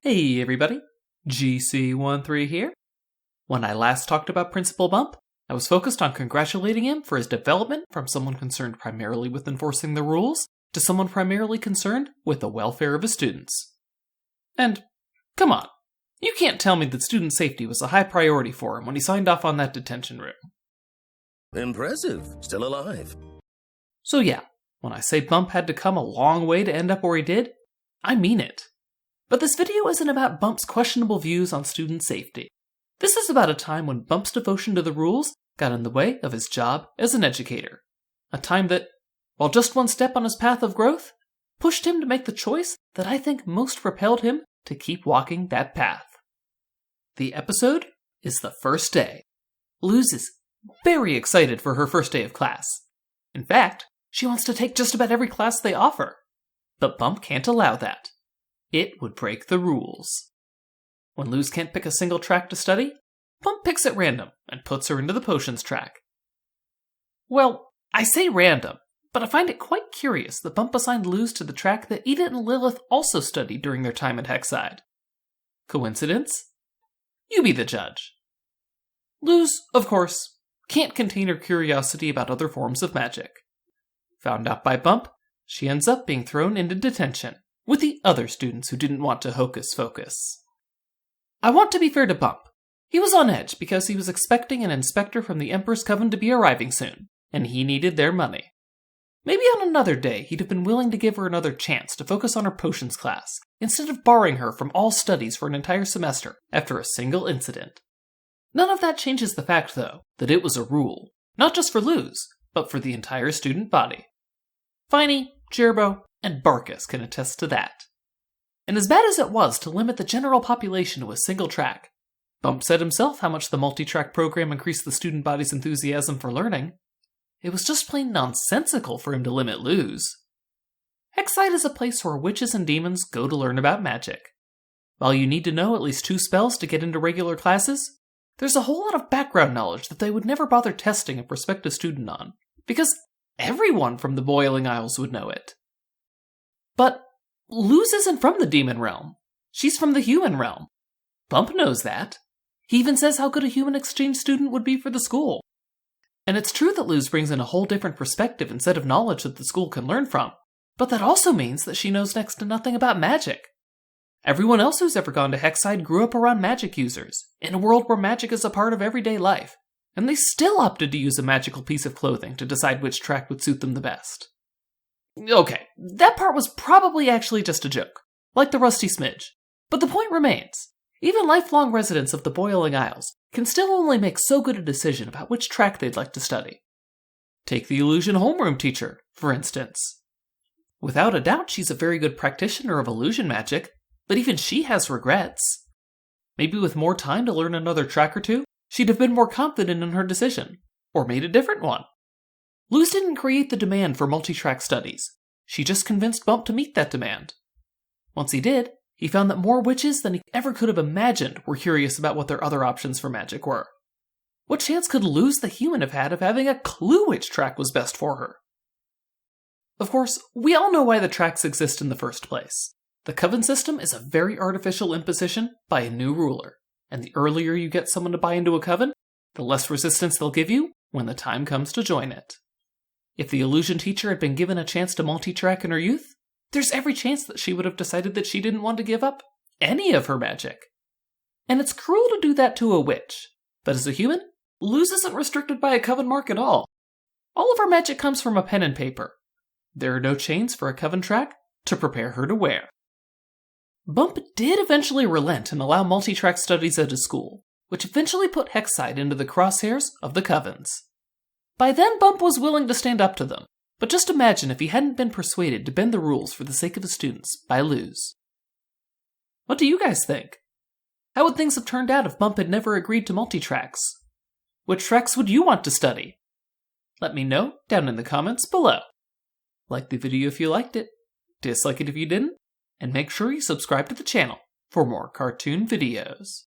Hey everybody, GC13 here. When I last talked about Principal Bump, I was focused on congratulating him for his development from someone concerned primarily with enforcing the rules to someone primarily concerned with the welfare of his students. And, come on, you can't tell me that student safety was a high priority for him when he signed off on that detention room. Impressive, still alive. So yeah, when I say Bump had to come a long way to end up where he did, I mean it. But this video isn't about Bump's questionable views on student safety. This is about a time when Bump's devotion to the rules got in the way of his job as an educator. A time that, while just one step on his path of growth, pushed him to make the choice that I think most propelled him to keep walking that path. The episode is the first day. Luz is very excited for her first day of class. In fact, she wants to take just about every class they offer. But Bump can't allow that. It would break the rules. When Luz can't pick a single track to study, Bump picks at random and puts her into the potions track. Well, I say random, but I find it quite curious that Bump assigned Luz to the track that Edith and Lilith also studied during their time at Hexside. Coincidence? You be the judge. Luz, of course, can't contain her curiosity about other forms of magic. Found out by Bump, she ends up being thrown into detention with the other students who didn't want to Hocus-Focus. I want to be fair to Bump. He was on edge because he was expecting an inspector from the Emperor's coven to be arriving soon, and he needed their money. Maybe on another day he'd have been willing to give her another chance to focus on her potions class, instead of barring her from all studies for an entire semester after a single incident. None of that changes the fact, though, that it was a rule, not just for Luz, but for the entire student body. Finey, Jerbo, and Barkus can attest to that. And as bad as it was to limit the general population to a single track, Bump said himself how much the multi-track program increased the student body's enthusiasm for learning. It was just plain nonsensical for him to limit Luz. Hexside is a place where witches and demons go to learn about magic. While you need to know at least 2 spells to get into regular classes, there's a whole lot of background knowledge that they would never bother testing a prospective student on, because everyone from the Boiling Isles would know it. But Luz isn't from the demon realm. She's from the human realm. Bump knows that. He even says how good a human exchange student would be for the school. And it's true that Luz brings in a whole different perspective and set of knowledge that the school can learn from, but that also means that she knows next to nothing about magic. Everyone else who's ever gone to Hexside grew up around magic users, in a world where magic is a part of everyday life, and they still opted to use a magical piece of clothing to decide which track would suit them the best. Okay, that part was probably actually just a joke, like the rusty smidge. But the point remains. Even lifelong residents of the Boiling Isles can still only make so good a decision about which track they'd like to study. Take the illusion homeroom teacher, for instance. Without a doubt, she's a very good practitioner of illusion magic, but even she has regrets. Maybe with more time to learn another track or two, she'd have been more confident in her decision, or made a different one. Luz didn't create the demand for multi-track studies. She just convinced Bump to meet that demand. Once he did, he found that more witches than he ever could have imagined were curious about what their other options for magic were. What chance could Luz the human have had of having a clue which track was best for her? Of course, we all know why the tracks exist in the first place. The coven system is a very artificial imposition by a new ruler, and the earlier you get someone to buy into a coven, the less resistance they'll give you when the time comes to join it. If the illusion teacher had been given a chance to multi-track in her youth, there's every chance that she would have decided that she didn't want to give up any of her magic. And it's cruel to do that to a witch, but as a human, Luz isn't restricted by a coven mark at all. All of her magic comes from a pen and paper. There are no chains for a coven track to prepare her to wear. Bump did eventually relent and allow multi-track studies at his school, which eventually put Hexside into the crosshairs of the covens. By then, Bump was willing to stand up to them, but just imagine if he hadn't been persuaded to bend the rules for the sake of his students by Luz. What do you guys think? How would things have turned out if Bump had never agreed to multi-tracks? Which tracks would you want to study? Let me know down in the comments below. Like the video if you liked it, dislike it if you didn't, and make sure you subscribe to the channel for more cartoon videos.